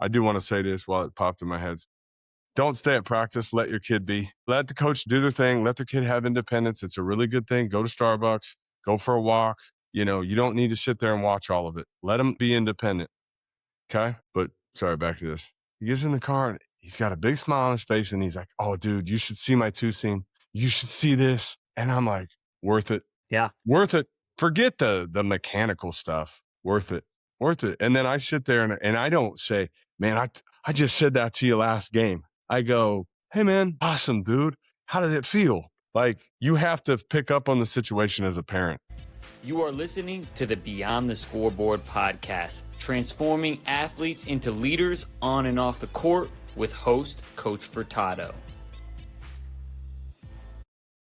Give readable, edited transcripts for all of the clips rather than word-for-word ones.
I do want to say this while it popped in my head. Don't stay at practice. Let your kid be. Let the coach do their thing. Let their kid have independence. It's a really good thing. Go to Starbucks. Go for a walk. You don't need to sit there and watch all of it. Let them be independent. Okay? But sorry, back to this. He gets in the car and he's got a big smile on his face and he's like, oh, dude, you should see my two-seam. You should see this. And I'm like, worth it. Yeah. Worth it. Forget the mechanical stuff. Worth it. Worth it. And then I sit there and I don't say, man, I just said that to you last game. I go, hey, man, awesome, dude. How did it feel? Like, you have to pick up on the situation as a parent. You are listening to the Beyond the Scoreboard podcast, transforming athletes into leaders on and off the court with host Coach Furtado.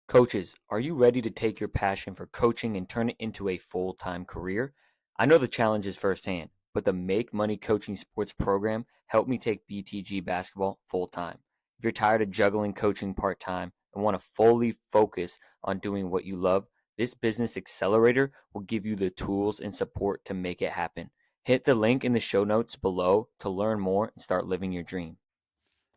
Coaches, are you ready to take your passion for coaching and turn it into a full-time career? I know the challenges firsthand, but the Make Money Coaching Sports program helped me take BTG basketball full-time. If you're tired of juggling coaching part-time and want to fully focus on doing what you love, this business accelerator will give you the tools and support to make it happen. Hit the link in the show notes below to learn more and start living your dream.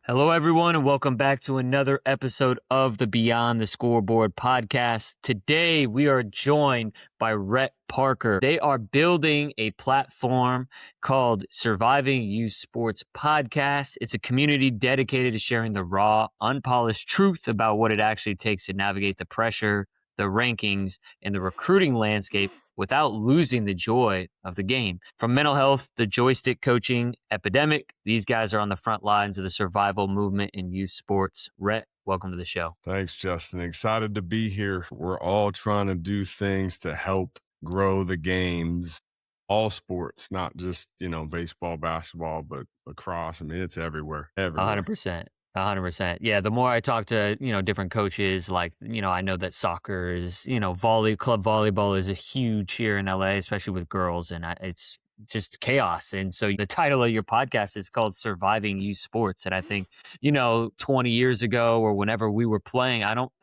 Hello, everyone, and welcome back to another episode of the Beyond the Scoreboard podcast. Today, we are joined by Rhett Parker. They are building a platform called Surviving Youth Sports Podcast. It's a community dedicated to sharing the raw, unpolished truth about what it actually takes to navigate the pressure, the rankings, and the recruiting landscape without losing the joy of the game. From mental health to joystick coaching epidemic, these guys are on the front lines of the survival movement in youth sports. Rhett, welcome to the show. Thanks, Justin. Excited to be here. We're all trying to do things to help grow the games. All sports, not just, baseball, basketball, but lacrosse. I mean, it's everywhere. 100%. 100%. Yeah. The more I talk to, different coaches, like, I know that soccer is, club volleyball is a huge here in LA, especially with girls. And it's just chaos. And so the title of your podcast is called Surviving Youth Sports. And I think, 20 years ago or whenever we were playing, I don't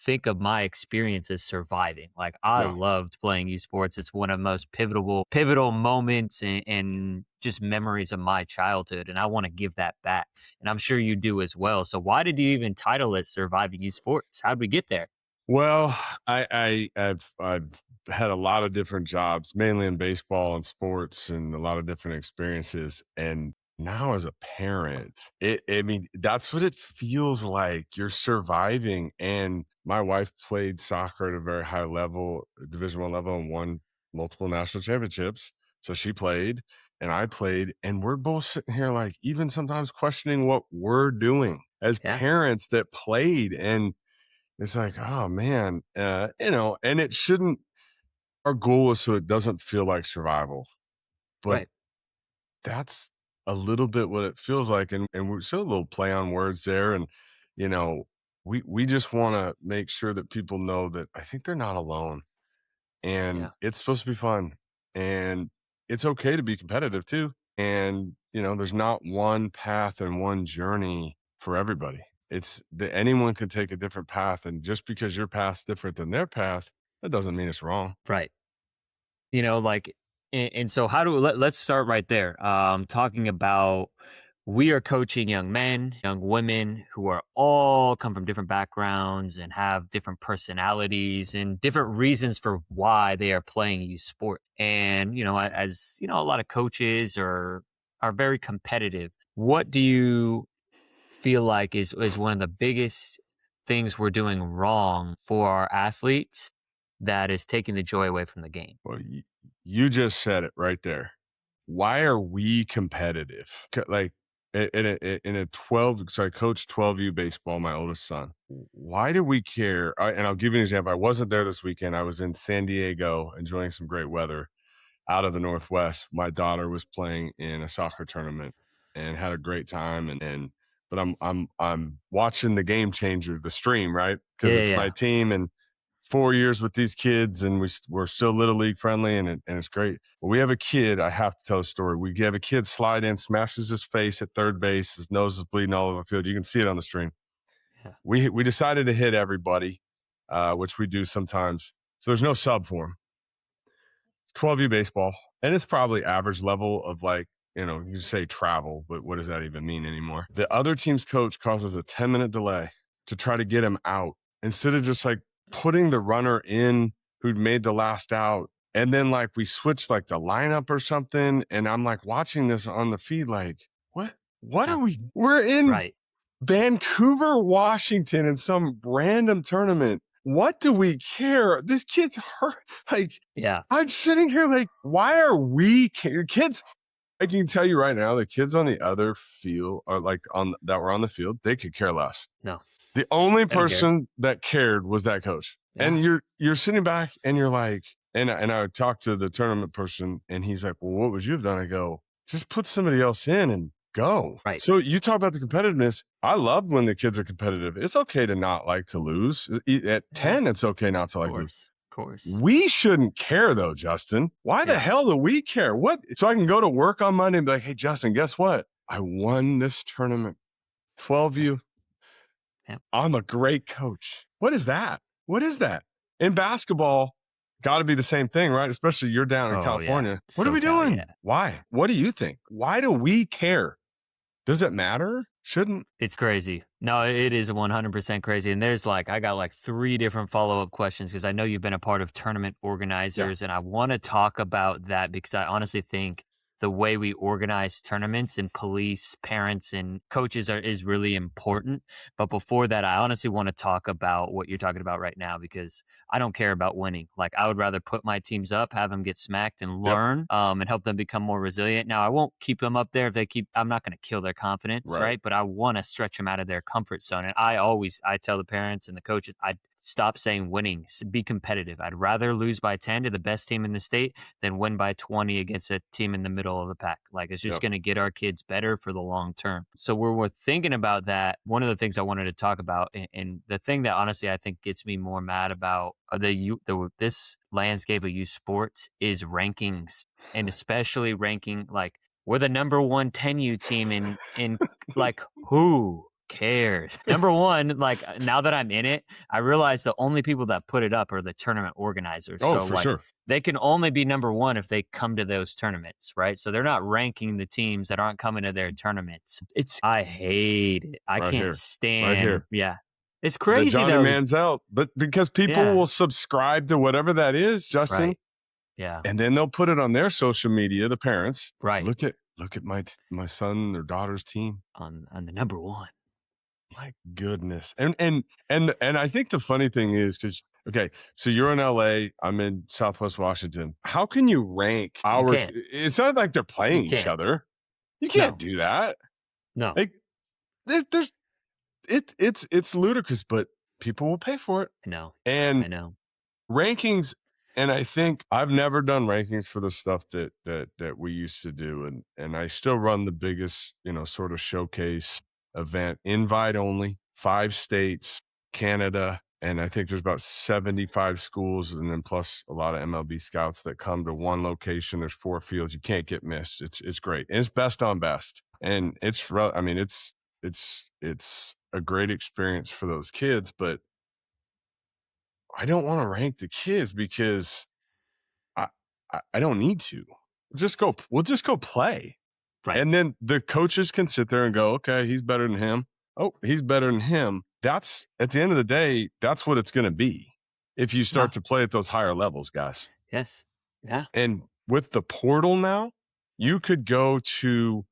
think of my experience as surviving. Like, I loved playing youth sports. It's one of the most pivotal moments and just memories of my childhood. And I want to give that back. And I'm sure you do as well. So why did you even title it Surviving Youth Sports? How'd we get there? Well, I've had a lot of different jobs, mainly in baseball and sports, and a lot of different experiences. And now as a parent, that's what it feels like. You're surviving. And my wife played soccer at a very high level, Division I level, and won multiple national championships. So she played and I played, and we're both sitting here like even sometimes questioning what we're doing as parents that played. And it's like, oh man, and it shouldn't, our goal is so it doesn't feel like survival, but that's a little bit what it feels like. And we're still a little play on words there. And, we just want to make sure that people know that I think they're not alone, and it's supposed to be fun, and it's okay to be competitive too. And, there's not one path and one journey for everybody. It's that anyone can take a different path. And just because your path's different than their path, that doesn't mean it's wrong. Right. And so let's start right there. Talking about, we are coaching young men, young women who are all come from different backgrounds and have different personalities and different reasons for why they are playing youth sport. And, as a lot of coaches are very competitive. What do you feel like is one of the biggest things we're doing wrong for our athletes that is taking the joy away from the game? Well, you just said it right there. Why are we competitive? Like in a 12, so I coach 12U baseball, my oldest son. Why do we care? And I'll give you an example. I wasn't there this weekend. I was in San Diego enjoying some great weather out of the Northwest. My daughter was playing in a soccer tournament and had a great time. But I'm watching the Game Changer, the stream, right? Because it's my team, and 4 years with these kids, and we're still Little League friendly, and it's great. But we have a kid, I have to tell a story. We have a kid slide in, smashes his face at third base. His nose is bleeding all over the field. You can see it on the stream. Yeah. We decided to hit everybody, which we do sometimes. So there's no sub for him. It's 12U baseball, and it's probably average level of you say travel, but what does that even mean anymore? The other team's coach causes a 10-minute delay to try to get him out instead of just like putting the runner in who'd made the last out. And then like we switched like the lineup or something. And I'm like watching this on the feed, like, what Yeah. are we're in Right. Vancouver, Washington in some random tournament. What do we care? This kid's hurt. Like, Yeah. I'm sitting here like, why are we kids? I can tell you right now, the kids on the other field, or like that were on the field, they could care less. No. The only They don't care. person that cared was that coach. Yeah. And you're sitting back and you're like, and I would talk to the tournament person, and he's like, "Well, what would you have done?" I go, "Just put somebody else in and go." Right. So you talk about the competitiveness. I love when the kids are competitive. It's okay to not like to lose. At 10, it's okay not to like to lose. Of course. We shouldn't care though, Justin. Why the hell do we care? What? So I can go to work on Monday and be like, "Hey, Justin, guess what? I won this tournament. 12U. Yep. I'm a great coach." What is that? What is that? In basketball, got to be the same thing, right? Especially you're down in California. Yeah. What are we doing? Yeah. Why? What do you think? Why do we care? Does it matter? Shouldn't. It's crazy. No, it is 100% crazy. And there's I got 3 different follow-up questions because I know you've been a part of tournament organizers, and I want to talk about that because I honestly think the way we organize tournaments and police parents and coaches is really important. But before that, I honestly want to talk about what you're talking about right now because I don't care about winning. Like I would rather put my teams up, have them get smacked and learn, and help them become more resilient. Now I won't keep them up there if they keep. I'm not going to kill their confidence, right? But I want to stretch them out of their comfort zone. And I tell the parents and the coaches, I stop saying winning. Be competitive. I'd rather lose by 10 to the best team in the state than win by 20 against a team in the middle of the pack. Like it's just going to get our kids better for the long term. So we're thinking about that. One of the things I wanted to talk about, and the thing that honestly I think gets me more mad about this landscape of youth sports is rankings, and especially ranking like we're the number 1 10U team in like who cares? Number one, like now that I'm in it, I realize the only people that put it up are the tournament organizers. Oh, so for like sure. they can only be number 1 if they come to those tournaments, right? So they're not ranking the teams that aren't coming to their tournaments. I hate it. I can't stand. Right here. Yeah. It's crazy the Johnny though. Manziel, but because people will subscribe to whatever that is, Justin. Right. Yeah. And then they'll put it on their social media, the parents. Right. Look at my son or daughter's team. On the number 1. My goodness. And I think the funny thing is because so you're in LA, I'm in Southwest Washington. How can you rank it's not like they're playing each other. You can't do that. No. Like it's ludicrous, but people will pay for it. I know. And I know. Rankings, and I think I've never done rankings for the stuff that we used to do, and I still run the biggest, sort of showcase event, invite only, 5 states, Canada, and I think there's about 75 schools, and then plus a lot of MLB scouts that come to one location. There's 4 fields. You can't get missed. It's great. And it's best on best. And it's a great experience for those kids, but I don't want to rank the kids because I don't need to. We'll just go play. Right. And then the coaches can sit there and go, okay, he's better than him. Oh, he's better than him. That's at the end of the day, that's what it's going to be if you start to play at those higher levels, guys. Yes. Yeah. And with the portal now, you could go to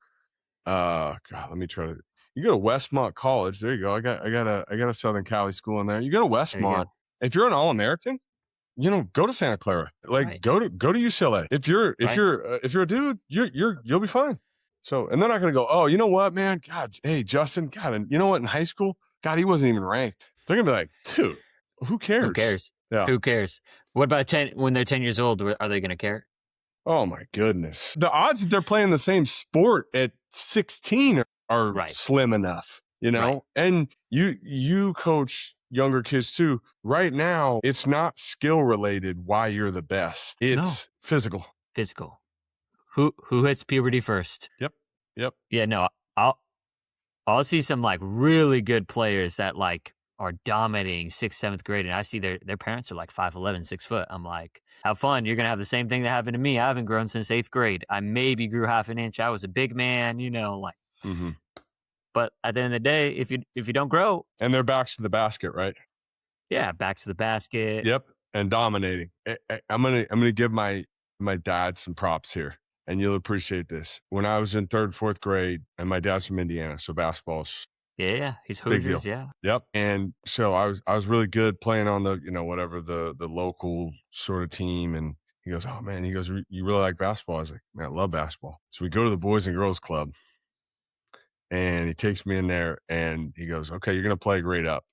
you go to Westmont College. There you go. I got a Southern Cali school in there. You go to Westmont. If you're an All-American, go to Santa Clara. Like go to UCLA. If you're a dude, you'll be fine. So, and they're not going to go, oh, you know what, man? God, hey, Justin, God, and you know what? In high school, God, he wasn't even ranked. They're going to be like, dude, who cares? Who cares? Yeah. Who cares? What about when they're 10 years old? Are they going to care? Oh my goodness. The odds that they're playing the same sport at 16 are slim enough, and you coach younger kids too. Right now, it's not skill related why you're the best. It's physical. Who hits puberty first? Yep. Yeah, no, I'll see some like really good players that like are dominating 6th, 7th grade, and I see their parents are like 5'11", 6 foot. I'm like, have fun. You're gonna have the same thing that happened to me. I haven't grown since 8th grade. I maybe grew half an inch. I was a big man, like. Mhm. But at the end of the day, if you don't grow, And their backs to the basket, right? yeah, back to the basket. Yep, and dominating. I'm gonna give my dad some props here, and you'll appreciate this. When I was in 3rd, 4th grade, and my dad's from Indiana, so basketball's Yeah, yeah. He's big Hoosiers, deal. yeah. Yep, and so I was really good playing on the, whatever the local sort of team, and he goes, "Oh, man," he goes, "You really like basketball?" I was like, "Man, I love basketball." So we go to the Boys and Girls Club, and he takes me in there, and he goes, "Okay, you're gonna play grade up.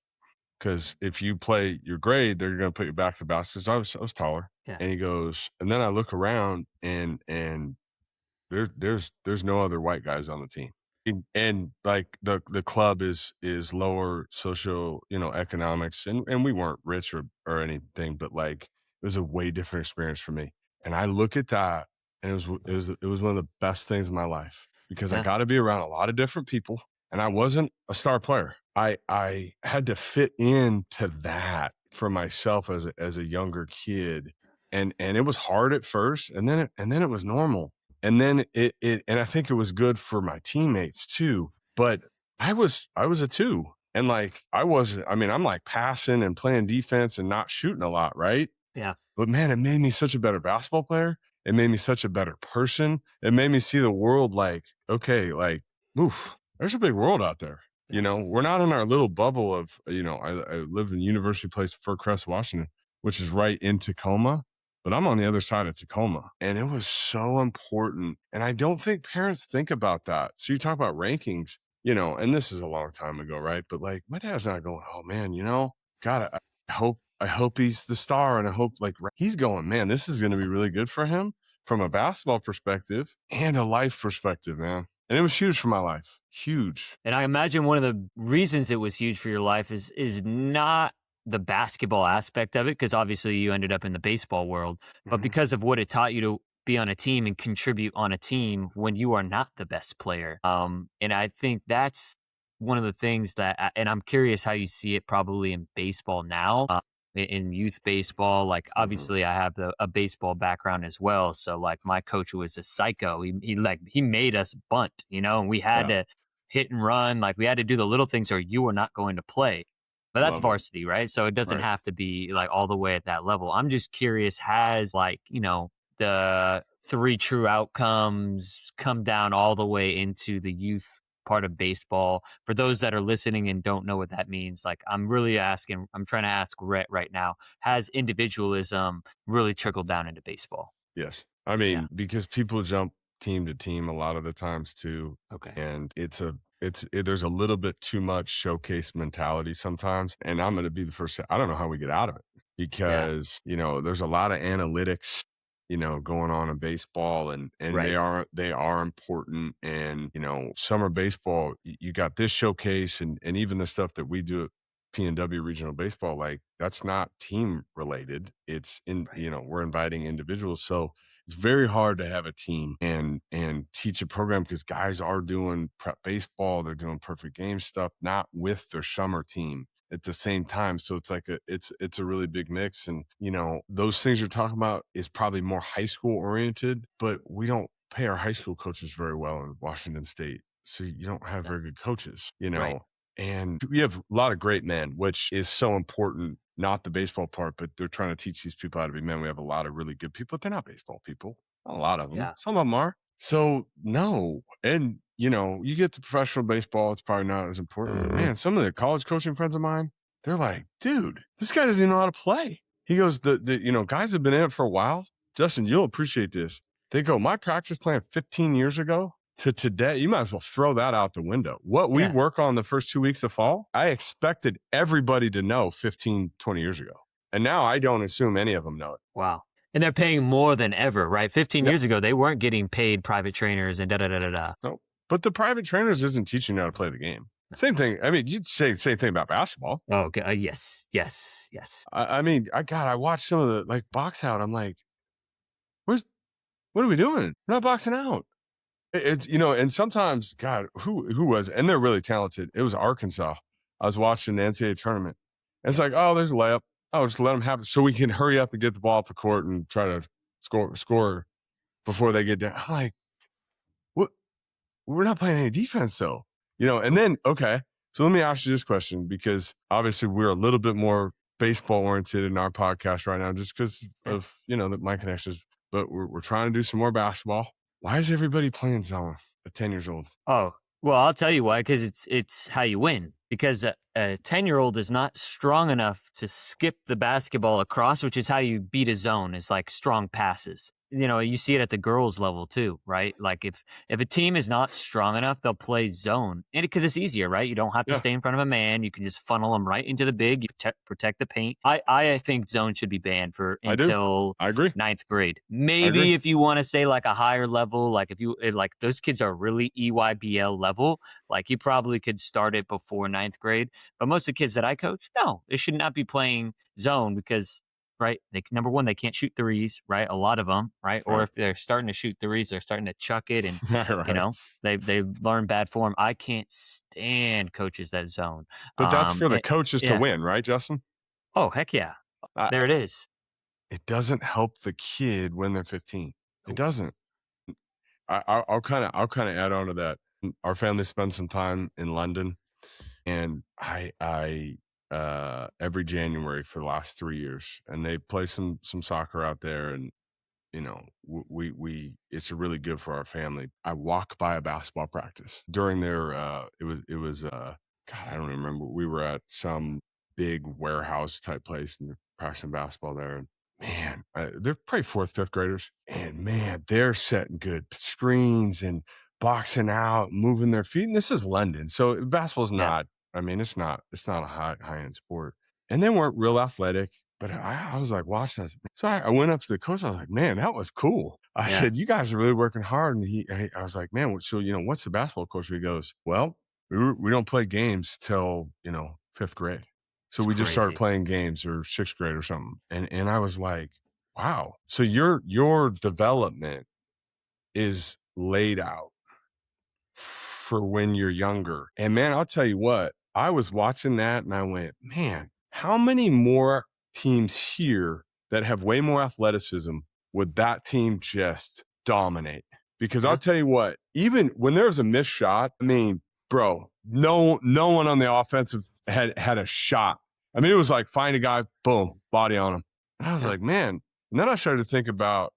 Because if you play your grade, they're going to put you back to the basket." 'Cause I was taller, Yeah. and he goes, and then I look around, and there's no other white guys on the team, and like the club is lower social, economics, and we weren't rich or anything, but like it was a way different experience for me. And I look at that, and it was one of the best things in my life because I Yeah. got to be around a lot of different people, and I wasn't a star player. I had to fit into that for myself as a younger kid, and it was hard at first, and then it was normal, and then and I think it was good for my teammates too. But I was a two. And like I mean, I'm like passing and playing defense and not shooting a lot, right? Yeah. But man, it made me such a better basketball player. It made me such a better person. It made me see the world like, okay, like, oof, there's a big world out there. Yeah. We're not in our little bubble of, I live in University Place, Fircrest, Washington, which is right in Tacoma, but I'm on the other side of Tacoma. And it was so important. And I don't think parents think about that. So you talk about rankings, and this is a long time ago, right? But like my dad's not going, oh man, God, I hope he's the star, and I hope like he's going, man, this is going to be really good for him from a basketball perspective and a life perspective, man. And it was huge for my life. Huge. And I imagine one of the reasons it was huge for your life is not the basketball aspect of it, because obviously you ended up in the baseball world, but Mhm. because of what it taught you to be on a team and contribute on a team when you are not the best player. And I think that's one of the things and I'm curious how you see it probably in baseball now. In youth baseball, like Mhm. obviously I have a baseball background as well. So like my coach was a psycho. He made us bunt, and we had Yeah, to hit and run. Like we had to do the little things or you are not going to play. But that's love it. varsity, right? So it doesn't Right. have to be like all the way at that level. I'm just curious, has like, the three true outcomes come down all the way into the youth part of baseball? For those that are listening and don't know what that means, like I'm trying to ask Rhett right now, has individualism really trickled down into baseball? Yes. I Yeah. mean, because people jump team to team a lot of the times too, Okay. and there's a little bit too much showcase mentality sometimes. And I'm going to be the first. I don't know how we get out of it Yeah. because there's a lot of analytics going on in baseball, and they Right. are important. And summer baseball, you got this showcase, and even the stuff that we do at PNW regional baseball, like that's not team related. It's Right. we're inviting individuals. So it's very hard to have a team and teach a program because guys are doing prep baseball, they're doing perfect game stuff, not with their summer team at the same time. So it's like it's a really big mix. And those things you're talking about is probably more high school oriented, but we don't pay our high school coaches very well in Washington State. So you don't have No. very good coaches, Right. and we have a lot of great men, which is so important. Not the baseball part, but they're trying to teach these people how to be men. We have a lot of really good people, but they're not baseball people. Not a lot of them. Yeah. Some of them are. So no. And you get to professional baseball, it's probably not as important. But man, some of the college coaching friends of mine, they're like, dude, this guy doesn't even know how to play. He goes, the guys have been in it for a while. Justin, you'll appreciate this. They go, my practice plan 15 years ago to today, you might as well throw that out the window. What we Yeah. work on the first 2 weeks of fall, I expected everybody to know 15, 20 years ago. And now I don't assume any of them know it. Wow. And they're paying more than ever, right? 15 Yeah, years ago, they weren't getting paid private trainers and da da da da da. no. But the private trainers isn't teaching you how to play the game. Same thing. I mean, you'd say same thing about basketball. Oh, okay. Yes. Yes. Yes. I mean, I watched some of the like box out. I'm like, where's what are we doing? We're not boxing out. It's and sometimes, God, who was, and they're really talented. It was Arkansas. I was watching the NCAA tournament. It's like, oh, there's a layup. Oh, just let them have it so we can hurry up and get the ball off the court and try to score before they get down. I'm like, what? We're not playing any defense, though. And then, okay, so let me ask you this question, because obviously we're a little bit more baseball oriented in our podcast right now just because of, my connections, but we're trying to do some more basketball. Why is everybody playing zone at 10 years old? Oh, well, I'll tell you why, because it's how you win. Because a 10-year-old is not strong enough to skip the basketball across, which is how you beat a zone, is like strong passes. You see it at the girls level too, right? Like if a team is not strong enough, they'll play zone, and because it's easier, right? You don't have to stay in front of a man. You can just funnel them right into the big. You protect the paint. I think zone should be banned until I agree. 9th grade. Maybe if you want to say like a higher level, like like those kids are really EYBL level, like you probably could start it before 9th grade. But most of the kids that I coach, no, they should not be playing zone because, right, number one, they can't shoot threes, right? A lot of them, right? Or if they're starting to shoot threes, they're starting to chuck it, and they learn bad form. I can't stand coaches that zone. But that's for the coaches to win, right, Justin? Oh, heck yeah. There it is. It doesn't help the kid when they're 15. It doesn't. I'll kind of add on to that. Our family spends some time in London, and I every January for the last 3 years, and they play some soccer out there, and we it's really good for our family. I walk by a basketball practice during their it was God, I don't even remember. We were at some big warehouse type place and they're practicing basketball there, and man, they're probably 4th, 5th graders, and man, they're setting good screens and boxing out, moving their feet. And this is London, so basketball's not. I mean, it's not a high end sport, and they weren't real athletic. But I was like watching. So I went up to the coach. I was like, man, that was cool. I said, you guys are really working hard. And I was like, man, so what's the basketball coach? He goes, well, we don't play games till 5th grade. So we just started playing games, or 6th grade or something. And I was like, wow. So your development is laid out for when you're younger. And man, I'll tell you what, I was watching that and I went, man, how many more teams here that have way more athleticism would that team just dominate? Because I'll tell you what, even when there was a missed shot, I mean, bro, no one on the offensive had a shot. I mean, it was like find a guy, boom, body on him. And I was like, man. And then I started to think about,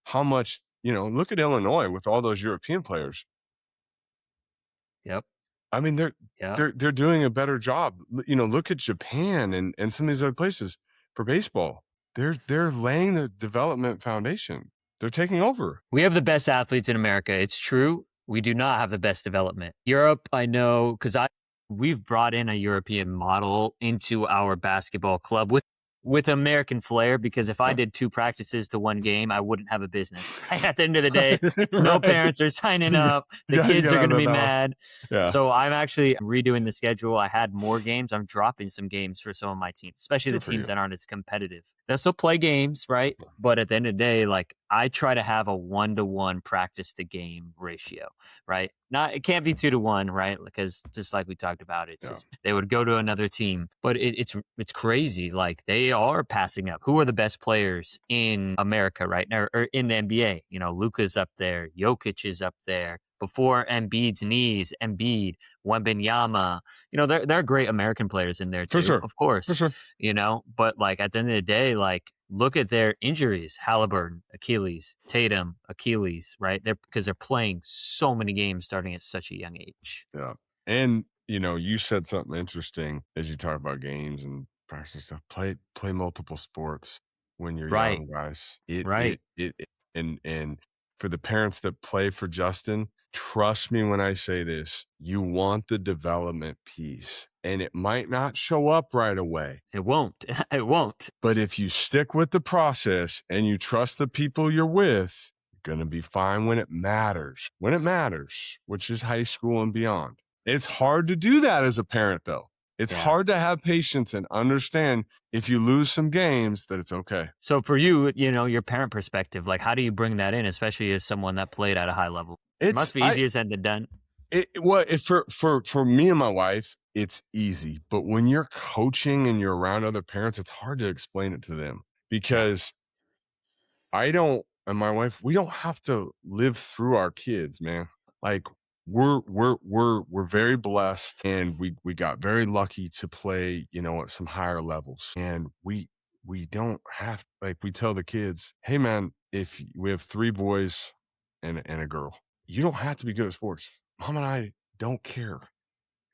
how much, look at Illinois with all those European players. Yep. I mean, they're doing a better job. Look at Japan and some of these other places for baseball. They're laying the development foundation. They're taking over. We have the best athletes in America. It's true. We do not have the best development. Europe, I know, because we've brought in a European model into our basketball club with American flair, because if I did 2 practices to 1 game, I wouldn't have a business. At the end of the day, no parents are signing up. The kids are going to be mad. Yeah. So I'm actually redoing the schedule. I had more games. I'm dropping some games for some of my teams, especially the teams that aren't as competitive. They'll still play games, right? But at the end of the day, like I try to have a 1-to-1 practice to game ratio, right? It can't be 2-to-1, right? Because just like we talked about, it's just, they would go to another team. But it's crazy. Like they are passing up. Who are the best players in America right now, or in the NBA? Luka's up there, Jokic is up there. Before Embiid's knees, Embiid, Wembanyama, there are great American players in there too, of course. For sure. But like at the end of the day, like look at their injuries: Halliburton, Achilles; Tatum, Achilles. Right? Because they're playing so many games starting at such a young age. Yeah, and you said something interesting as you talk about games and practice stuff. Play multiple sports when you're young, guys. And for the parents that play for Justin, trust me when I say this, you want the development piece, and it might not show up right away. It won't. It won't. But if you stick with the process and you trust the people you're with, you're going to be fine when it matters. When it matters, which is high school and beyond. It's hard to do that as a parent, though. It's hard to have patience and understand if you lose some games that it's okay. So for you, your parent perspective, like how do you bring that in, especially as someone that played at a high level? It must be easier said than done. For me and my wife, it's easy. But when you're coaching and you're around other parents, it's hard to explain it to them Yeah. because I don't, and my wife, we don't have to live through our kids, man. Like we're very blessed, and we got very lucky to play, at some higher levels. And we don't have, like, we tell the kids, hey man, if we have 3 boys and a girl, you don't have to be good at sports. Mom and I don't care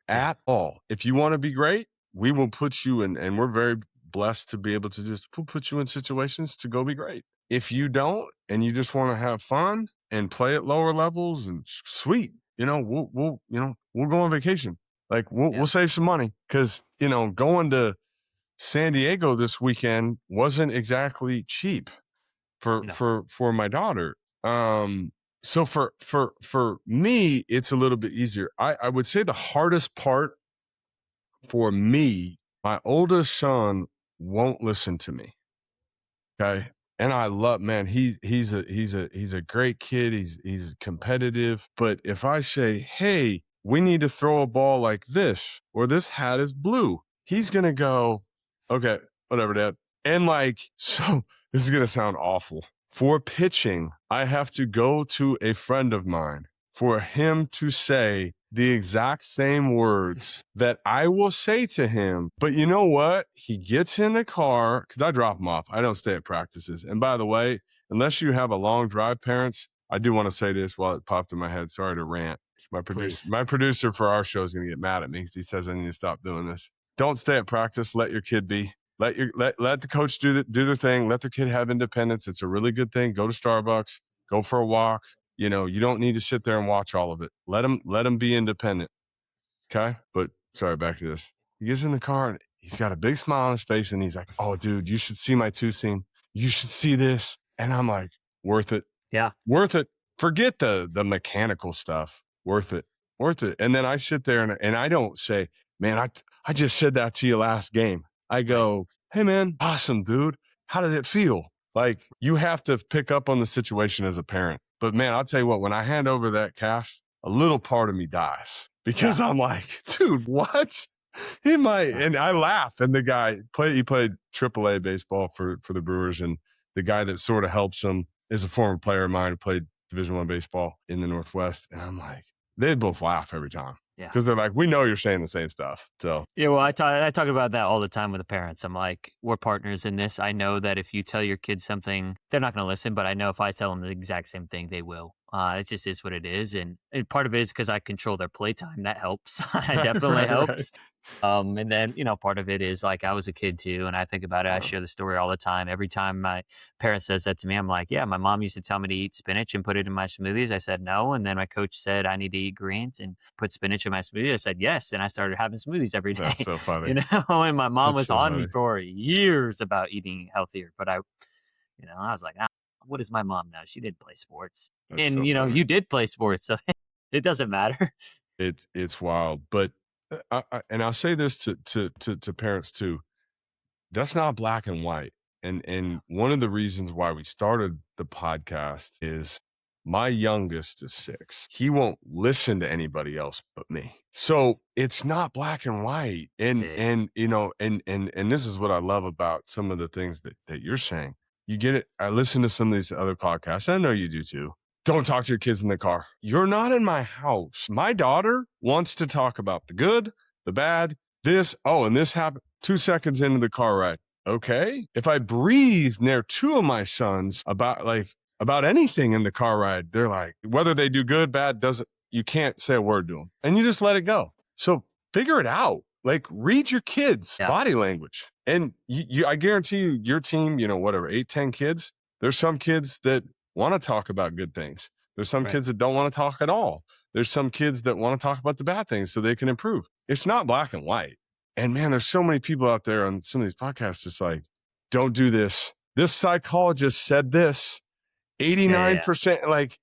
Yeah. at all. If you want to be great, we will put you in, and we're very blessed to be able to just put you in situations to go be great. If you don't, and you just want to have fun and play at lower levels, and sweet, we'll go on vacation. Like we'll Yeah. save some money because going to San Diego this weekend wasn't exactly cheap for No. for my daughter. So for me, it's a little bit easier. I would say the hardest part for me, my oldest son won't listen to me. Okay. And I love, man, he's a great kid. He's competitive. But if I say, hey, we need to throw a ball like this, or this hat is blue, he's gonna go, okay, whatever, Dad. And like, so this is gonna sound awful. For pitching, I have to go to a friend of mine for him to say the exact same words that I will say to him. But you know what? He gets in the car because I drop him off. I don't stay at practices. And by the way, unless you have a long drive, parents, I do want to say this while it popped in my head. Sorry to rant. Please. My producer for our show is going to get mad at me because he says I need to stop doing this. Don't stay at practice. Let your kid be. Let the coach do their thing. Let the kid have independence. It's a really good thing. Go to Starbucks. Go for a walk. You don't need to sit there and watch all of it. Let him be independent. Okay. But sorry, back to this. He gets in the car and he's got a big smile on his face and he's like, oh, dude, you should see my 2-seam. You should see this. And I'm like, worth it. Yeah. Worth it. Forget the mechanical stuff. Worth it. Worth it. And then I sit there and I don't say, man, I just said that to you last game. I go, hey man, awesome, dude. How did it feel? Like, you have to pick up on the situation as a parent. But man, I'll tell you what, when I hand over that cash, a little part of me dies because I'm like, dude, what? And I laugh. And the guy he played AAA baseball for the Brewers, and the guy that sort of helps him is a former player of mine who played Division I baseball in the Northwest. And I'm like, they both laugh every time Yeah. because they're like, we know you're saying the same stuff. So Yeah, well, I talk about that all the time with the parents. I'm like, we're partners in this. I know that if you tell your kids something, they're not going to listen. But I know if I tell them the exact same thing, they will. It just is what it is, and part of it is because I control their playtime. That helps. It definitely helps. And then part of it is like I was a kid too, and I think about it. I share the story all the time. Every time my parent says that to me, I'm like, yeah, my mom used to tell me to eat spinach and put it in my smoothies. I said no, and then my coach said I need to eat greens and put spinach in my smoothie. I said yes, and I started having smoothies every day. That's so funny. And my mom That's was so on me funny. for years about eating healthier, but I was like, what is my mom now? She didn't play sports. That's And, so funny. you did play sports, so it doesn't matter. It's wild. But and I'll say this to parents too. That's not black and white. And one of the reasons why we started the podcast is my youngest is 6. He won't listen to anybody else but me. So it's not black and white. And Yeah. and this is what I love about some of the things that you're saying. You get it. I listen to some of these other podcasts. I know you do too. Don't talk to your kids in the car. You're not in my house. My daughter wants to talk about the good, the bad, this. Oh, and this happened 2 seconds into the car ride. Okay. If I breathe near 2 of my sons about anything in the car ride, they're like, whether they do good, bad, you can't say a word to them, and you just let it go. So figure it out. Like, read your kids' Yeah. body language. And I guarantee you, your team, whatever, 8, 10 kids, there's some kids that want to talk about good things. There's some kids that don't want to talk at all. There's some kids that want to talk about the bad things so they can improve. It's not black and white. And man, there's so many people out there on some of these podcasts just like, don't do this. This psychologist said this. 89%, like,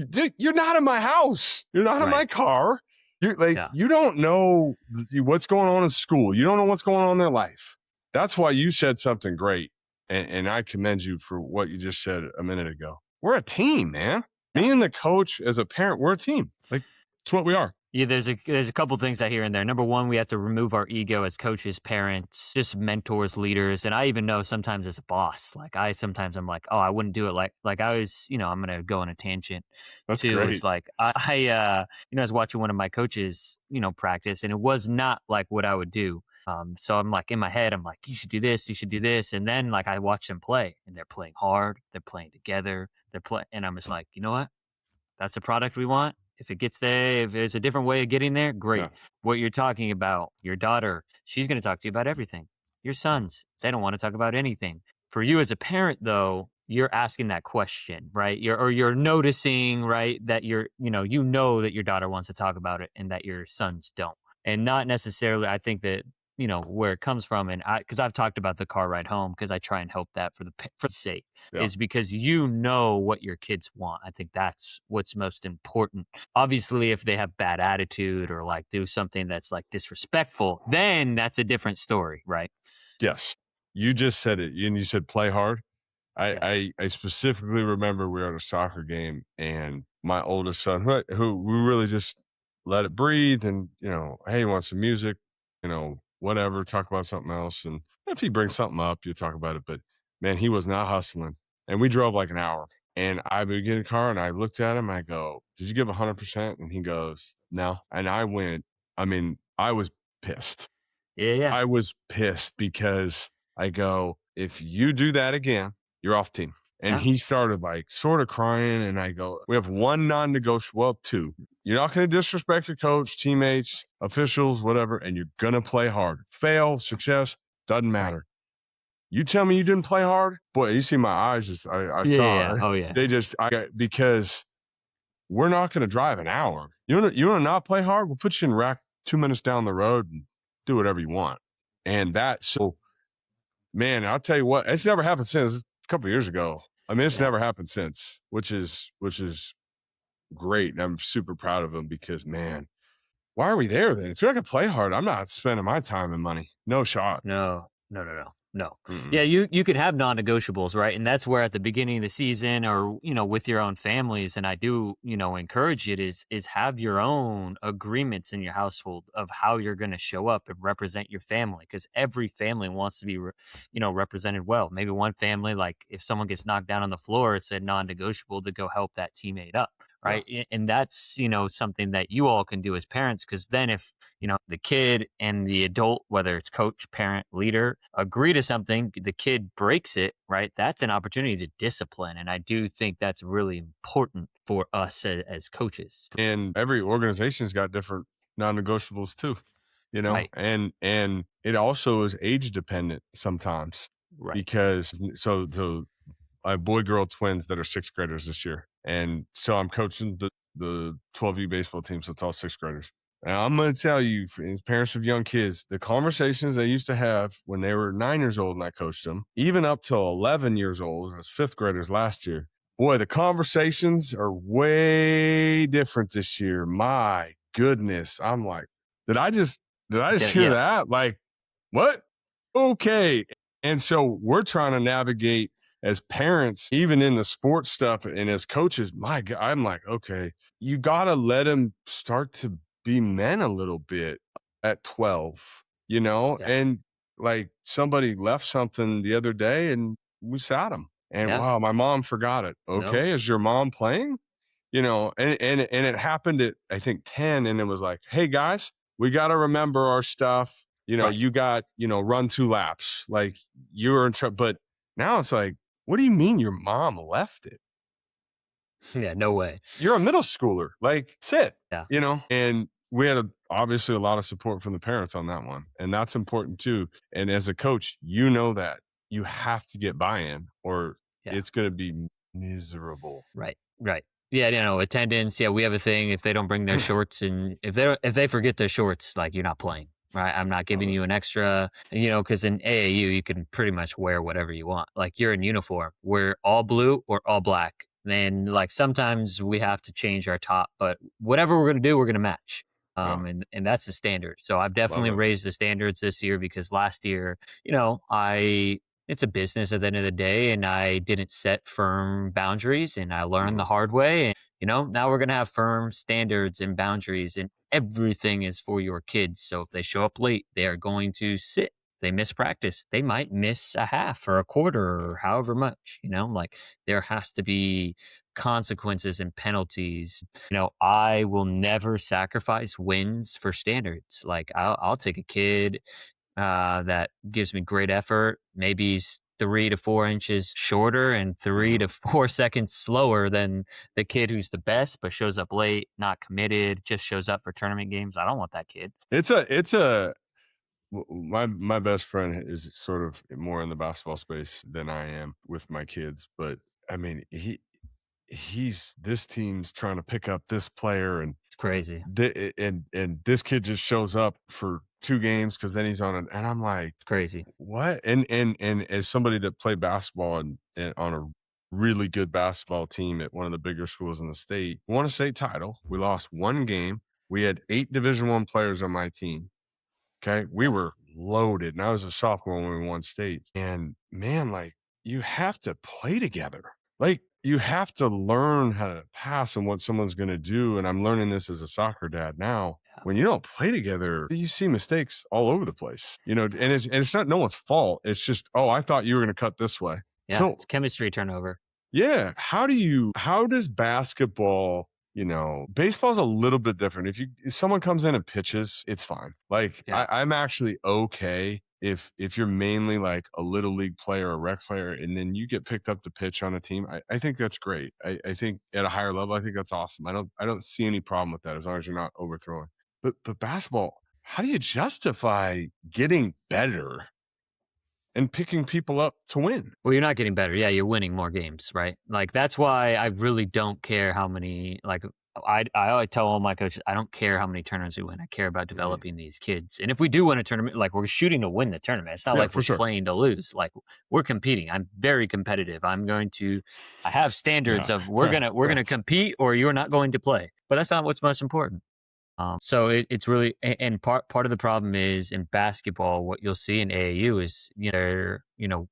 dude, you're not in my house. You're not in my car. You're like, you don't know what's going on in school. You don't know what's going on in their life. That's why you said something great. And I commend you for what you just said a minute ago. We're a team, man. Me and the coach as a parent, we're a team. Like, it's what we are. Yeah, there's a couple things I hear in there. Number one, we have to remove our ego as coaches, parents, just mentors, leaders, and I even know sometimes as a boss, like sometimes I'm like, oh, I wouldn't do it like I was, I'm gonna go on a tangent. That's Too is great. like I was watching one of my coaches, practice, and it was not like what I would do. So I'm like in my head, I'm like, you should do this, you should do this, and then like I watch them play, and they're playing hard, they're playing together, and I'm just like, you know what? That's the product we want. If it gets there, if there's a different way of getting there, Yeah. great. What you're talking about, your daughter, she's going to talk to you about everything. Your sons, they don't want to talk about anything. For you as a parent, though, you're asking that question, right? You're noticing, right, that you know that your daughter wants to talk about it and that your sons don't. And not necessarily, I think that where it comes from, and because I've talked about the car ride home, because I try and help that for the sake, Yeah. is because you know what your kids want. I think that's what's most important. Obviously, if they have bad attitude or like do something that's like disrespectful, then that's a different story, right? Yes. You just said it, and you said play hard. I Yeah. I specifically remember we were at a soccer game, and my oldest son, who we really just let it breathe, and hey, you want some music, whatever, talk about something else, and if he brings something up, you talk about it. But man, he was not hustling, and we drove like an hour, and I would get in the car, and I looked at him, I go, "Did you give 100%?" And he goes, "No," and I went, I mean, I was pissed. Yeah. Yeah. I was pissed because I go, if you do that again, you're off team. And Yeah. he started like sort of crying. And I go, we have one non negotiable, well, two. You're not going to disrespect your coach, teammates, officials, whatever, and you're going to play hard. Fail, success, doesn't Right. matter. You tell me you didn't play hard? Boy, you see my eyes just, I Yeah. Yeah. saw Yeah. it. Oh yeah. They just, because we're not going to drive an hour. You want to not play hard? We'll put you in rack 2 minutes down the road and do whatever you want. And so, man, I'll tell you what, it's never happened since. A couple of years ago. I mean, it's Yeah. never happened since, which is great. And I'm super proud of him because, man, why are we there then? If you're not gonna play hard, I'm not spending my time and money. No shot. No, no, no, no, no. Yeah, Mm-mm. you could have non-negotiables, right? And that's where at the beginning of the season, or with your own families, and I do encourage it, is have your own agreements in your household of how you're going to show up and represent your family, because every family wants to be represented well. Maybe one family, like if someone gets knocked down on the floor, it's a non-negotiable to go help that teammate up, Yeah. right? And that's something that you all can do as parents, because then if the kid and the adult, whether it's coach, parent, leader, agree to something, the kid breaks it, right? That's an opportunity to discipline. And I do think that's really important for us as coaches. And every organization's got different non-negotiables too, Right. and it also is age dependent sometimes Right. because I have boy-girl twins that are sixth graders this year. And so I'm coaching the 12U baseball team, so it's all sixth graders. And I'm going to tell you, as parents of young kids, the conversations they used to have when they were 9 years old and I coached them, even up till 11 years old, as fifth graders last year, boy, the conversations are way different this year. My goodness. I'm like, did I just Yeah. hear Yeah. that? Like, what? Okay. And so we're trying to navigate as parents, even in the sports stuff and as coaches. My God, I'm like, okay, you got to let them start to be men a little bit at 12, Yeah. and like somebody left something the other day and we sat them. And Yeah. wow, my mom forgot it. No. Okay, is your mom playing? And it happened at I think 10, and it was like, hey guys, we got to remember our stuff. Right. You got, run 2 laps. Like you were in trouble. But now it's like, what do you mean your mom left it? Yeah. No way. You're a middle schooler. Like, sit, Yeah. And we had obviously a lot of support from the parents on that one. And that's important too. And as a coach, that you have to get buy-in or Yeah. it's going to be miserable. Right. Right. Yeah, attendance. Yeah, we have a thing. If they don't bring their shorts, and if they forget their shorts, like you're not playing, right? I'm not Love giving it. you an extra, because in AAU you can pretty much wear whatever you want. Like you're in uniform, we're all blue or all black. Then like sometimes we have to change our top, but whatever we're gonna do, we're gonna match. Yeah, And that's the standard. So I've love definitely it. raised the standards this year, because last year, I it's a business at the end of the day, and I didn't set firm boundaries, and I learned the Mm, hard way. And Now we're going to have firm standards and boundaries, and everything is for your kids. So if they show up late, they are going to sit. They miss practice, they might miss a half or a quarter or however much, like there has to be consequences and penalties. I will never sacrifice wins for standards. Like I'll take a kid that gives me great effort. Maybe he's 3 to 4 inches shorter and 3 to 4 seconds slower than the kid who's the best, but shows up late, not committed, just shows up for tournament games. I don't want that kid. My best friend is sort of more in the basketball space than I am with my kids, but I mean, he's this team's trying to pick up this player, and It's crazy. and this kid just shows up for 2 games because then he's on it, and I'm like, It's crazy. what? And as somebody that played basketball and on a really good basketball team at one of the bigger schools in the state, won a state title. We lost 1 game. We had 8 Division I players on my team. Okay. We were loaded. And I was a sophomore when we won state. And man, like you have to play together. Like you have to learn how to pass and what someone's going to do. And I'm learning this as a soccer dad now. When you don't play together, you see mistakes all over the place, and it's not no one's fault. It's just, oh, I thought you were going to cut this way. Yeah. So It's chemistry turnover. yeah. How does basketball, baseball's a little bit different. If someone comes in and pitches, it's fine. Like Yeah. I'm actually okay if you're mainly like a little league player or rec player, and then you get picked up to pitch on a team. I think that's great. I think at a higher level, I think that's awesome. I don't see any problem with that as long as you're not overthrowing. But basketball, how do you justify getting better and picking people up to win? Well, you're not getting better. Yeah, you're winning more games, right? Like that's why I really don't care how many. Like I always tell all my coaches, I don't care how many tournaments we win. I care about developing these kids. And if we do win a tournament, like we're shooting to win the tournament. It's not Yeah, like for we're sure. playing to lose. Like we're competing. I'm very competitive. I have standards Yeah. of we're gonna compete or you're not going to play. But that's not what's most important. So it's really, and part of the problem is in basketball, what you'll see in AAU is,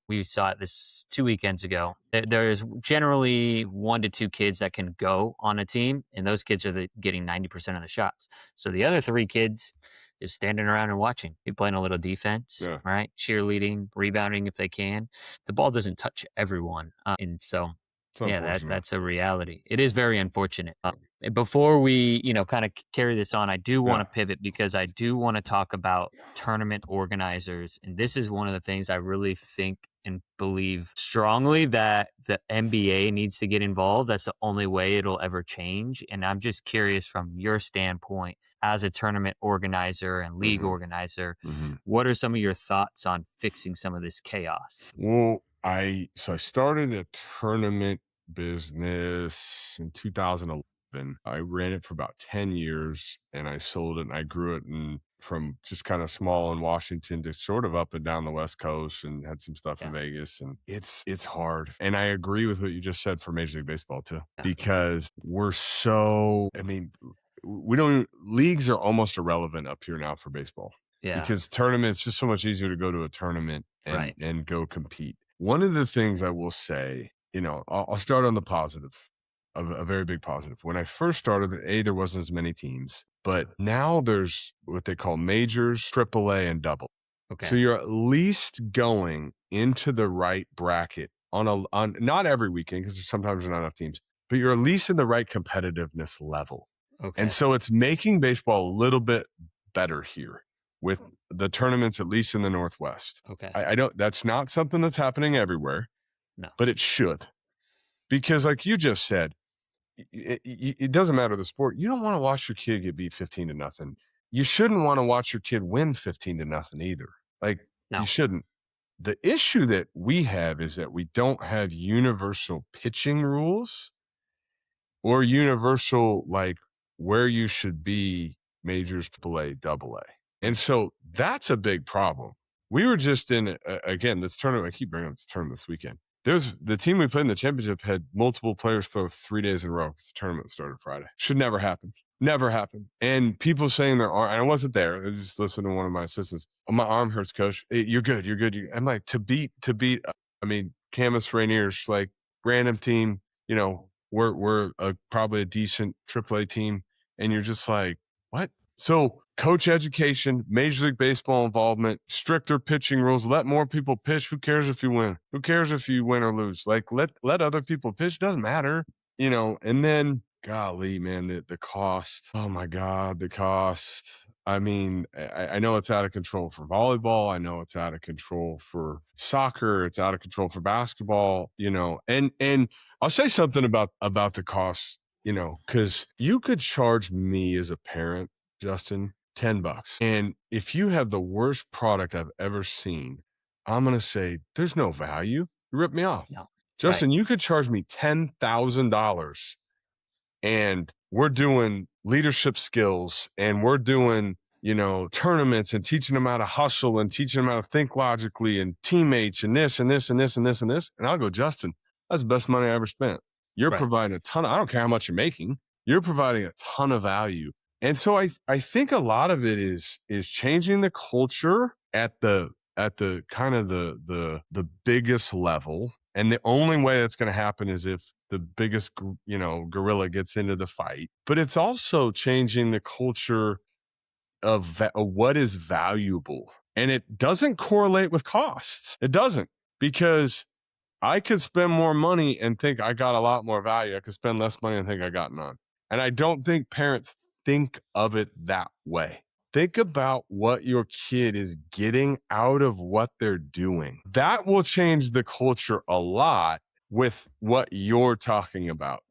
we saw it this 2 weekends ago. There's generally 1 to 2 kids that can go on a team, and those kids are getting 90% of the shots. So the other 3 kids is standing around and watching. They playing a little defense, right? Cheerleading, rebounding if they can. The ball doesn't touch everyone, and so. Yeah, that's a reality. It is very unfortunate. Before we, kind of carry this on, I do want to pivot because I do want to talk about tournament organizers. And this is one of the things I really think and believe strongly that the NBA needs to get involved. That's the only way it'll ever change. And I'm just curious from your standpoint as a tournament organizer and league organizer, what are some of your thoughts on fixing some of this chaos? Well, I started a tournament business in 2011. I ran it for about 10 years and I sold it and I grew it from just kind of small in Washington to sort of up and down the West Coast, and had some stuff in Vegas. And it's hard. And I agree with what you just said for Major League Baseball too, because leagues are almost irrelevant up here now for baseball. Yeah. Because tournaments, it's just so much easier to go to a tournament and go compete. One of the things I will say, I'll start on the positive, a very big positive. When I first started, there wasn't as many teams, but now there's what they call majors, AAA, and double. Okay. So you're at least going into the right bracket on not every weekend, because sometimes there's not enough teams, but you're at least in the right competitiveness level. Okay. And so it's making baseball a little bit better here with the tournaments, at least in the Northwest. Okay. That's not something that's happening everywhere, but it should. Because like you just said, it doesn't matter the sport. You don't want to watch your kid get beat 15-0. You shouldn't want to watch your kid win 15-0 either. Like you shouldn't. The issue that we have is that we don't have universal pitching rules or universal, like where you should be majors, AAA, AA. And so that's a big problem. We were just in, again, this tournament, I keep bringing up this tournament this weekend. The team we played in the championship had multiple players throw 3 days in a row because the tournament started Friday. Should never happen. Never happen. And people saying their arm, and I wasn't there. I just listened to one of my assistants. Oh, my arm hurts, coach. Hey, you're good. You're good. I'm like, to beat, Camus Rainier's like random team, we're probably a decent AAA team, and you're just like, what? So coach education, Major League Baseball involvement, stricter pitching rules, let more people pitch. Who cares if you win? Who cares if you win or lose? Like let other people pitch. Doesn't matter, and then golly, man, the cost. Oh my God, the cost. I mean, I know it's out of control for volleyball. I know it's out of control for soccer. It's out of control for basketball, and I'll say something about the costs, because you could charge me as a parent, Justin, $10. And if you have the worst product I've ever seen, I'm going to say there's no value. You rip me off. No. Justin, Right. you could charge me $10,000 and we're doing leadership skills and we're doing, tournaments and teaching them how to hustle and teaching them how to think logically and teammates and this and this and this and this and this. And I'll go, Justin, that's the best money I ever spent. You're Right. providing a ton of, I don't care how much you're making, you're providing a ton of value. And so I think a lot of it is changing the culture at the kind of the biggest level. And the only way that's going to happen is if the biggest, gorilla gets into the fight. But it's also changing the culture of what is valuable. And it doesn't correlate with costs. It doesn't, because I could spend more money and think I got a lot more value. I could spend less money and think I got none. And I don't think parents think of it that way. Think about what your kid is getting out of what they're doing. That will change the culture a lot with what you're talking about,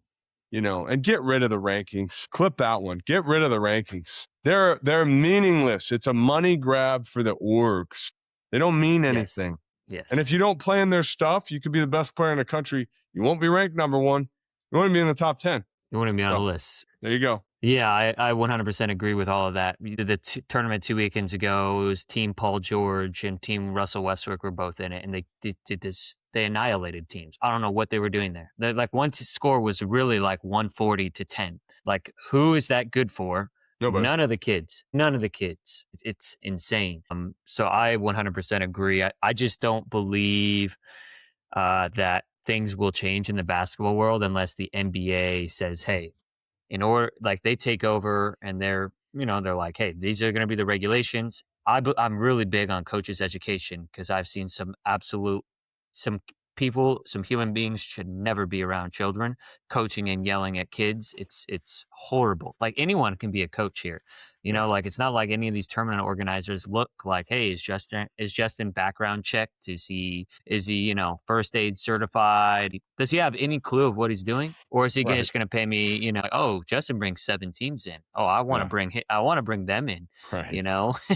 and get rid of the rankings. Clip that one. Get rid of the rankings. They're meaningless. It's a money grab for the orgs. They don't mean Yes. anything. Yes. And if you don't play in their stuff, you could be the best player in the country. You won't be ranked number one. You won't be in the top 10. You want to be on the So list. there you go. Yeah, I 100% agree with all of that. We did the tournament 2 weekends ago. It was Team Paul George and Team Russell Westbrook were both in it, and they did this. They annihilated teams. I don't know what they were doing there. Like one score was really like 140-10. Like, who is that good for? Nobody. None of the kids. None of the kids. It's insane. So I 100% agree. I just don't believe that things will change in the basketball world unless the NBA says, hey, in order, like, they take over and they're like, hey, these are going to be the regulations. I'm really big on coaches education, because I've seen some people, some human beings should never be around children coaching and yelling at kids. It's horrible. Like, anyone can be a coach here. Like, it's not like any of these tournament organizers look like, hey, is Justin background checked? Is he first aid certified? Does he have any clue of what he's doing? Or is he Right. just going to pay me, oh, Justin brings 7 teams in. Oh, I want to Yeah. bring them in, Right.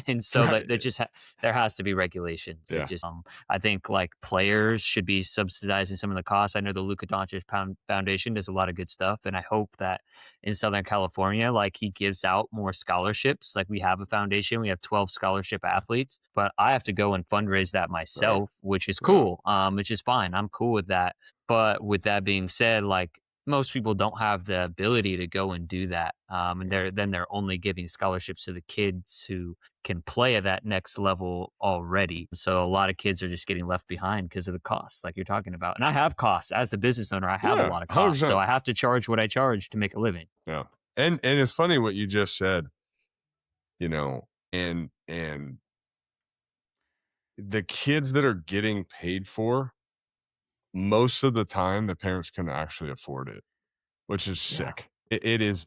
and so Right. there has to be regulations. Yeah. It just, I think, like, players should be subsidizing some of the costs. I know the Luka Doncic Foundation does a lot of good stuff, and I hope that in Southern California, like, he gives out more scholarships. Like, we have a foundation, we have 12 scholarship athletes, but I have to go and fundraise that myself, which is cool. Which is fine. I'm cool with that. But with that being said, like, most people don't have the ability to go and do that. And they're only giving scholarships to the kids who can play at that next level already. So a lot of kids are just getting left behind because of the costs, like you're talking about. And I have costs as a business owner. I have a Yeah. lot of costs, so 100%. I have to charge what I charge to make a living. Yeah. And it's funny what you just said, and the kids that are getting paid for, most of the time the parents can actually afford it, which is Yeah. sick. It is.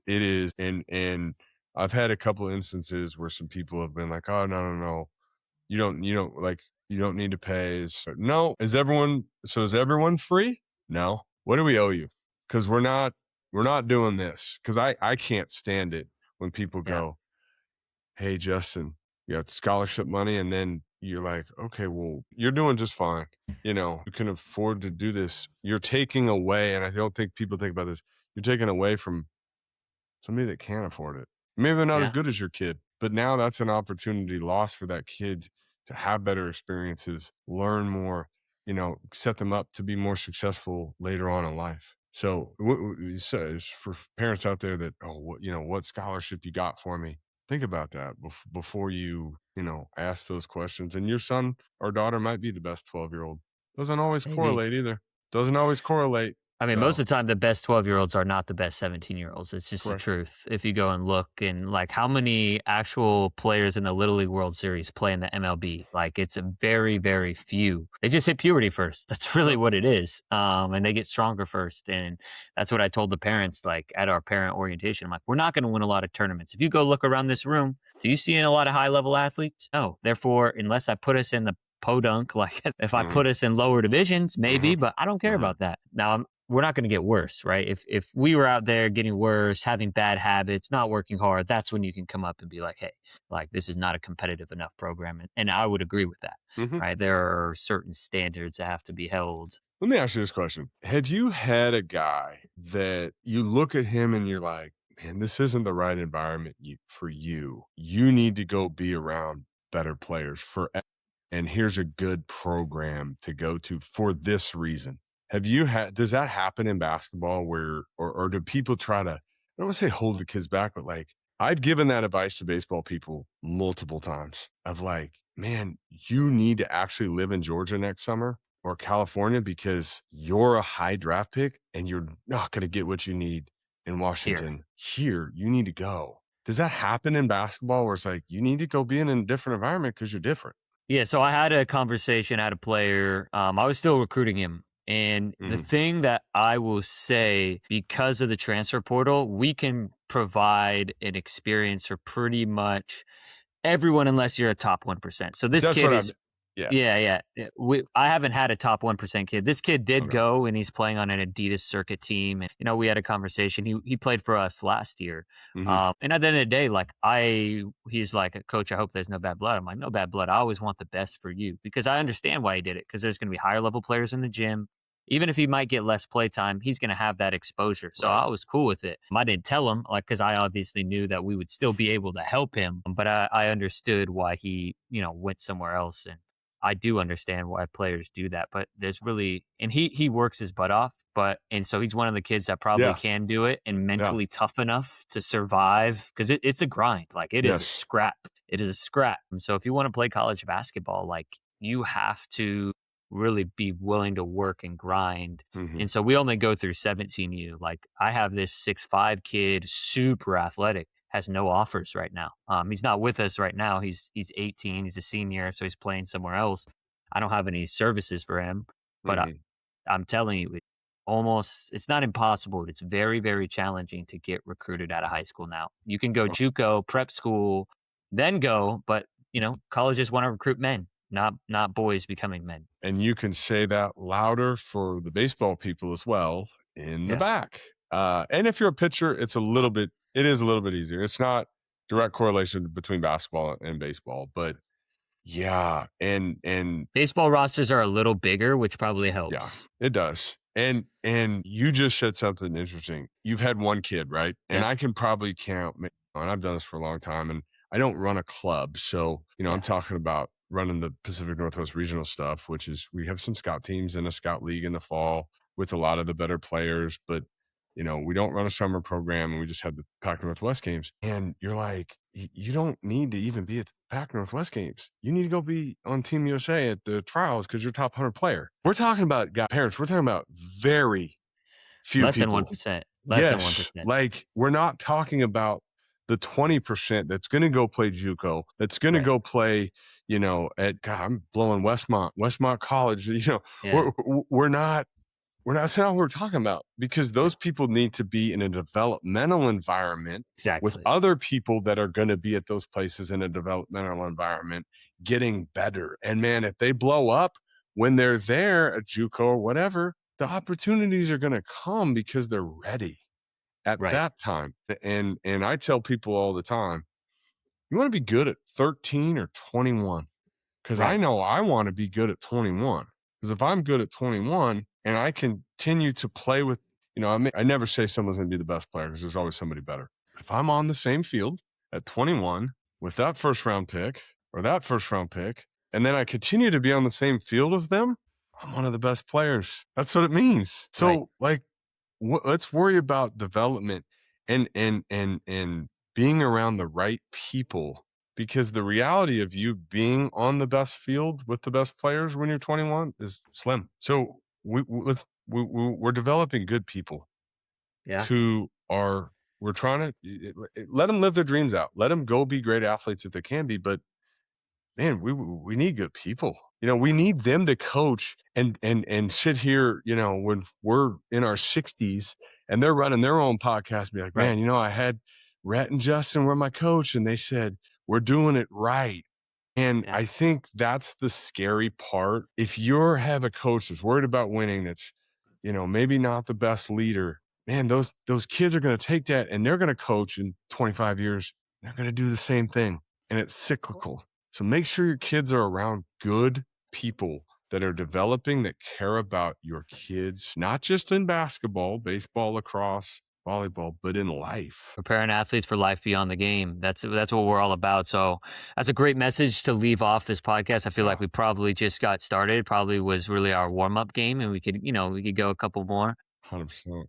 And I've had a couple instances where some people have been like, oh, no. You don't need to pay. No. Is everyone free? No. What do we owe you? Because we're not doing this. Because I can't stand it when people Yeah. go, hey, Justin, you got scholarship money. And then you're like, okay, well, you're doing just fine. You can afford to do this. You're taking away, and I don't think people think about this, you're taking away from somebody that can't afford it. Maybe they're not as Yeah. good as your kid, but now that's an opportunity lost for that kid to have better experiences, learn more, set them up to be more successful later on in life. So, so for parents out there that, what scholarship you got for me? Think about that before you, ask those questions. And your son or daughter might be the best 12-year-old. Doesn't always Maybe. correlate either. Doesn't always correlate. I mean, most So of the time, the best 12-year-olds are not the best 17-year-olds. It's just the correct. truth. If you go and look and like how many actual players in the Little League World Series play in the MLB, like it's a very, very few. They just hit puberty first. That's really Yep. what it is. And they get stronger first. And that's what I told the parents, like at our parent orientation. I'm like, we're not going to win a lot of tournaments. If you go look around this room, do you see a lot of high level athletes? No. Therefore, unless I put us in the podunk, like if I Mhm, put us in lower divisions, maybe, mhm, but I don't care mhm. about that. Now, we're not going to get worse, right? If we were out there getting worse, having bad habits, not working hard, that's when you can come up and be like, hey, like this is not a competitive enough program. And I would agree with that, Mhm. right? There are certain standards that have to be held. Let me ask you this question. Have you had a guy that you look at him and you're like, man, this isn't the right environment for you. You need to go be around better players and here's a good program to go to for this reason. Have you had, does that happen in basketball where, or do people try to, I don't want to say hold the kids back, but like I've given that advice to baseball people multiple times of like, man, you need to actually live in Georgia next summer or California because you're a high draft pick and you're not going to get what you need in Here. Washington. Here, you need to go. Does that happen in basketball where it's like you need to go be in a different environment because you're different? Yeah, so I had a conversation, I had a player. I was still recruiting him. And the Hmm. thing that I will say, because of the transfer portal, we can provide an experience for pretty much everyone unless you're a top 1%. So this That's kid what I'm. is Yeah. yeah. I haven't had a top 1% kid. This kid did Okay. go and he's playing on an Adidas circuit team. And, we had a conversation. He played for us last year. Hmm. And at the end of the day, like he's like, coach, I hope there's no bad blood. I'm like, no bad blood. I always want the best for you because I understand why he did it because there's going to be higher level players in the gym. Even if he might get less play time, he's going to have that exposure. So Right. I was cool with it. I didn't tell him, like, because I obviously knew that we would still be able to help him, but I understood why he, went somewhere else. And I do understand why players do that. But there's really, and he works his butt off, and so he's one of the kids that probably Yeah. can do it and Yeah. mentally tough enough to survive because it's a grind. Like it is a Yes. scrap. It is a scrap. And so if you want to play college basketball, like you have to really be willing to work and grind. Hmm. And so we only go through 17U. Like I have this 6'5" kid, super athletic, has no offers right now. He's not with us right now. He's 18. He's a senior, so he's playing somewhere else. I don't have any services for him, but Hmm. I'm telling you, it's not impossible. It's very, very challenging to get recruited out of high school now. You can go JUCO, prep school, then go, but colleges want to recruit men, not boys becoming men. And you can say that louder for the baseball people as well in the Yeah. back. And if you're a pitcher, it is a little bit easier. It's not direct correlation between basketball and baseball, but yeah. And Baseball rosters are a little bigger, which probably yeah, helps. it does. And you just said something interesting. You've had one kid, right? And Yep. I can probably count, and I've done this for a long time, and I don't run a club. So, I'm Yeah. talking about running the Pacific Northwest regional stuff, which is we have some scout teams and a scout league in the fall with a lot of the better players, but we don't run a summer program and we just had the Pac Northwest games. And you're like, you don't need to even be at the Pac Northwest games. You need to go be on Team USA at the trials because you're top 100 player. We're talking about parents. We're talking about very few Less than people. 1%. Less than Yes. 1%. Like we're not talking about the 20% that's going to go play JUCO, that's going to Right. go play, at God, I'm blowing Westmont College. Yeah. We're, we're not that's not what we're talking about because Yeah. those people need to be in a developmental environment with Exactly. other people that are going to be at those places in a developmental environment getting better. And man, if they blow up when they're there at JUCO or whatever, the opportunities are going to come because they're ready at Right. that time. And I tell people all the time, you want to be good at 13 or 21 because I Right. know I want to be good at 21. Because if I'm good at 21 and I continue to play with, I never say someone's going to be the best player because there's always somebody better. If I'm on the same field at 21 with that first round pick or that first round pick, and then I continue to be on the same field as them, I'm one of the best players. That's what it means. Right. So like, let's worry about development and being around the right people because the reality of you being on the best field with the best players when you're 21 is slim. So we're developing good people Yeah. who are we're trying to let them live their dreams out. Let them go be great athletes if they can be, but man, we need good people. We need them to coach and sit here, when we're in our 60s and they're running their own podcast, be like, Right. man, I had Rhett and Justin were my coach, and they said, we're doing it right. And Yeah. I think that's the scary part. If you have a coach that's worried about winning, that's, maybe not the best leader, man, those kids are going to take that and they're going to coach in 25 years. They're going to do the same thing. And it's cyclical. So make sure your kids are around good people that are developing, that care about your kids, not just in basketball, baseball, lacrosse, volleyball, but in life. Preparing athletes for life beyond the game. That's what we're all about. So that's a great message to leave off this podcast. I feel like Yeah, we probably just got started. Probably was really our warm up game, and we could go a couple more. 100%.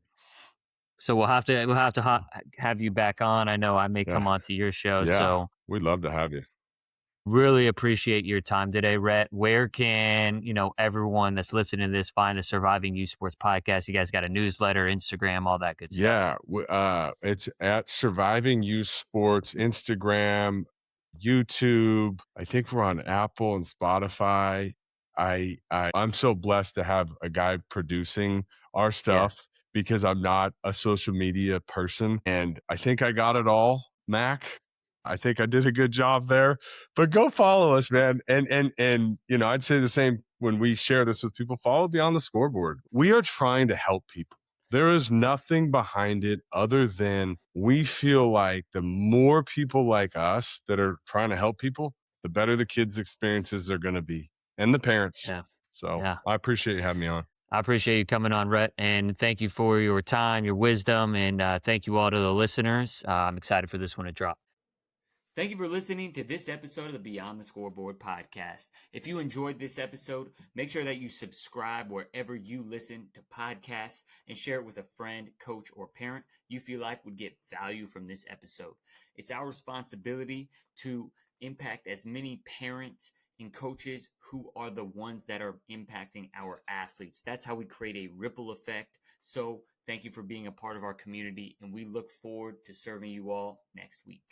So have you back on. I know I may Yeah. come onto your show. Yeah. So We'd love to have you. really appreciate your time today, Rhett. Where can everyone that's listening to this find the Surviving Youth Sports podcast? You guys got a newsletter, Instagram, all that good Yeah, stuff. it's at Surviving Youth Sports, Instagram, YouTube. I think we're on Apple and Spotify. I'm so blessed to have a guy producing our Yeah, stuff because I'm not a social media person, and I think I got it all, Mac. I think I did a good job there. But go follow us, man. And I'd say the same when we share this with people. Follow Beyond the Scoreboard. We are trying to help people. There is nothing behind it other than we feel like the more people like us that are trying to help people, the better the kids' experiences are going to be and the parents. yeah, So yeah. I appreciate you having me on. I appreciate you coming on, Rhett, and thank you for your time, your wisdom, and thank you all to the listeners. I'm excited for this one to drop. Thank you for listening to this episode of the Beyond the Scoreboard podcast. If you enjoyed this episode, make sure that you subscribe wherever you listen to podcasts and share it with a friend, coach, or parent you feel like would get value from this episode. It's our responsibility to impact as many parents and coaches who are the ones that are impacting our athletes. That's how we create a ripple effect. So thank you for being a part of our community, and we look forward to serving you all next week.